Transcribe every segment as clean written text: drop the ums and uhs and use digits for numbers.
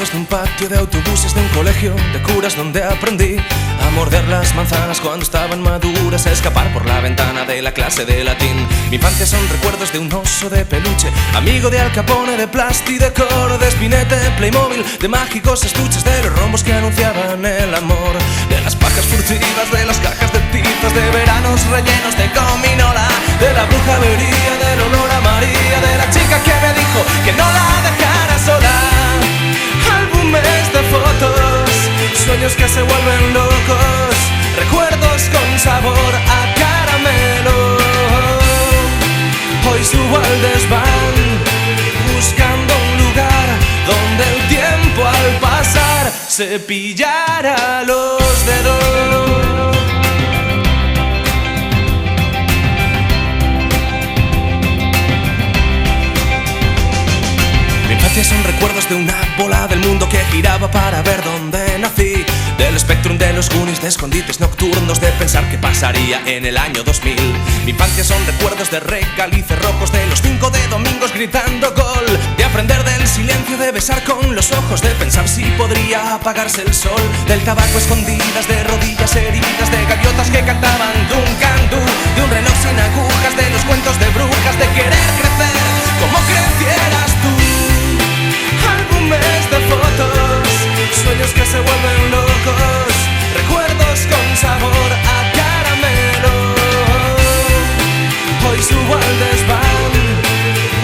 recuerdos de un patio de autobuses de un colegio de curas donde aprendí a morder las manzanas cuando estaban maduras, a escapar por la ventana de la clase de latín. Mi infancia son recuerdos de un oso de peluche, amigo de Al Capone, de Plasti, de Coro, de Spinetta, de Playmobil, de mágicos estuches, de los rombos que anunciaban el amor, de las pajas furtivas, de las cajas de tizas, de veranos rellenos de gominola, de la brujería, del olor a María, de la chica que me dijo que no la dejara sola. Álbumes de fotos, sueños que se vuelven locos, recuerdos con sabor a caramelo. Hoy subo al desván buscando un lugar donde el tiempo al pasar cepillara los dedos. Mi infancia son recuerdos de una bola del mundo que giraba para ver dónde nací, del Spectrum, de los Goonies, de escondites nocturnos, de pensar qué pasaría en el año 2000. Mi infancia son recuerdos de recalices rojos, de los 5 de domingos gritando gol, de aprender del silencio, de besar con los ojos, de pensar si podría apagarse el sol, del tabaco escondidas, de rodillas heridas, de gaviotas que cantaban Duncan Du, de un reloj sin agujas, de los cuentos de brujas, de querer crecer como crecieras tú. Álbumes de fotos, sueños que se vuelven locos, recuerdos con sabor a caramelo. Hoy subo al desván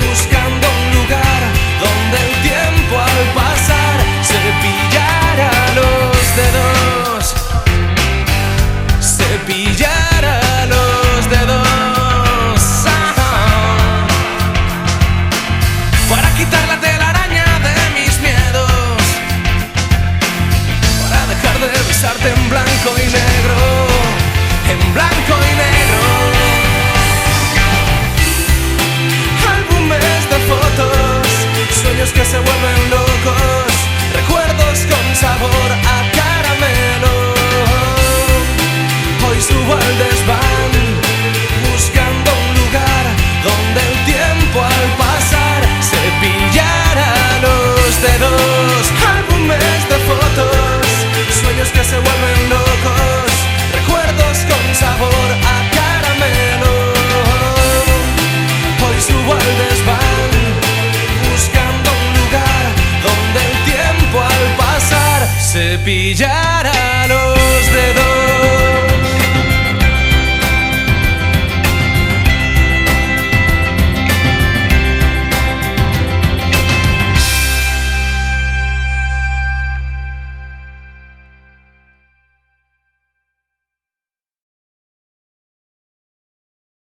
buscando un lugar donde el tiempo al pasar cepillara los dedos, cepillara los dedos. Para quitar la telaraña de mis miedos, para dejar de besarte en blanco y negro, en blanco y negro. Álbumes de fotos, sueños que se vuelven locos, recuerdos con sabor a caramelo. Hoy subo al desván buscando un lugar donde el tiempo al pasar cepillara los dedos. Álbumes de fotos, sueños que se vuelven locos, recuerdos con sabor a caramelo. Hoy subo al desván buscando un lugar donde el tiempo al pasar cepillara